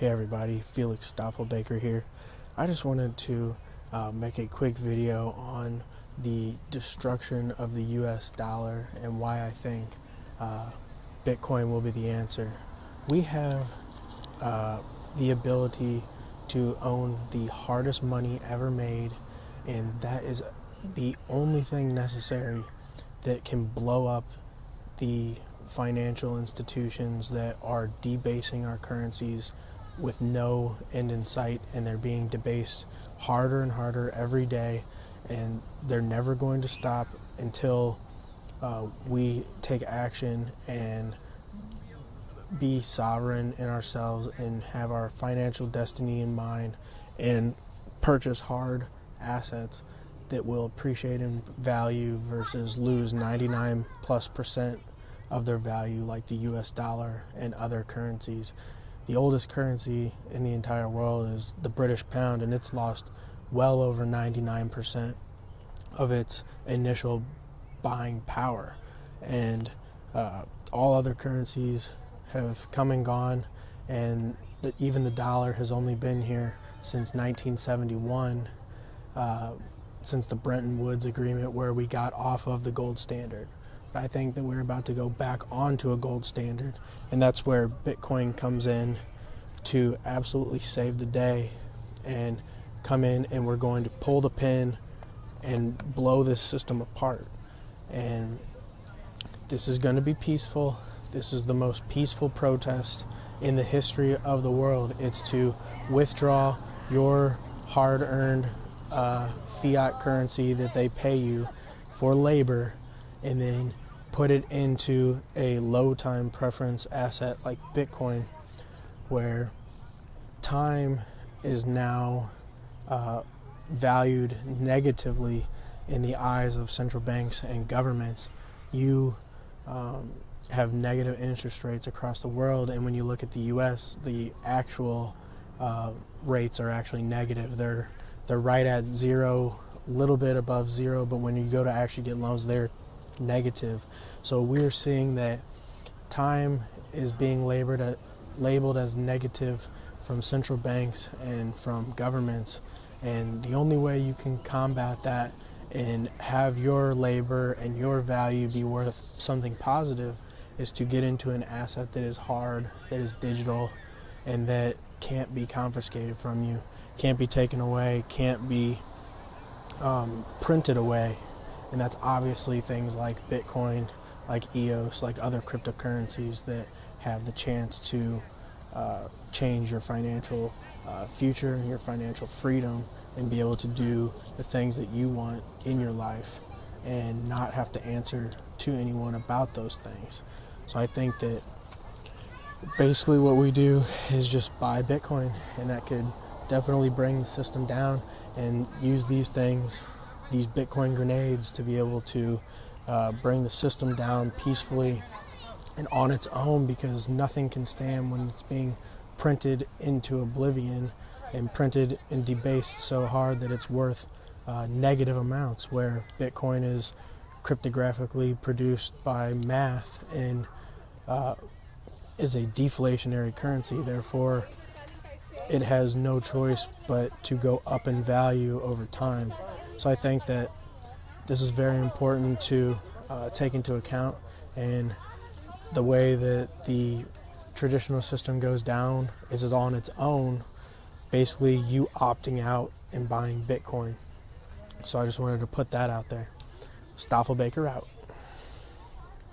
Hey everybody, Felix Staffelbaker here. I just wanted to make a quick video on the destruction of the US dollar and why I think Bitcoin will be the answer. We have the ability to own the hardest money ever made, and that is the only thing necessary that can blow up the financial institutions that are debasing our currencies with no end in sight, and they're being debased harder and harder every day, and they're never going to stop until we take action and be sovereign in ourselves and have our financial destiny in mind and purchase hard assets that will appreciate in value versus lose 99+% of their value, like the US dollar and other currencies. The oldest currency in the entire world is the British pound, and it's lost well over 99% of its initial buying power. And all other currencies have come and gone, and even the dollar has only been here since 1971, since the Bretton Woods Agreement, where we got off of the gold standard. But I think that we're about to go back onto a gold standard, and that's where Bitcoin comes in to absolutely save the day and come in, and we're going to pull the pin and blow this system apart. And this is going to be peaceful. This is the most peaceful protest in the history of the world. It's to withdraw your hard-earned fiat currency that they pay you for labor, and then put it into a low time preference asset like Bitcoin, where time is now valued negatively in the eyes of central banks and governments. You have negative interest rates across the world, and when you look at the US, the actual rates are actually negative. They're right at zero, a little bit above zero, but when you go to actually get loans, they're negative. So we're seeing that time is being labeled as negative from central banks and from governments, and the only way you can combat that and have your labor and your value be worth something positive is to get into an asset that is hard, that is digital, and that can't be confiscated from you, can't be taken away, can't be printed away. And that's obviously things like Bitcoin, like EOS, like other cryptocurrencies that have the chance to change your financial future and your financial freedom, and be able to do the things that you want in your life and not have to answer to anyone about those things. So I think that basically what we do is just buy Bitcoin, and that could definitely bring the system down, and use these things, these Bitcoin grenades, to be able to bring the system down peacefully and on its own, because nothing can stand when it's being printed into oblivion and printed and debased so hard that it's worth negative amounts, where Bitcoin is cryptographically produced by math and is a deflationary currency. Therefore, it has no choice but to go up in value over time. So I think that this is very important to take into account, and the way that the traditional system goes down is on its own, basically you opting out and buying Bitcoin. So I just wanted to put that out there. Staffelbaker out.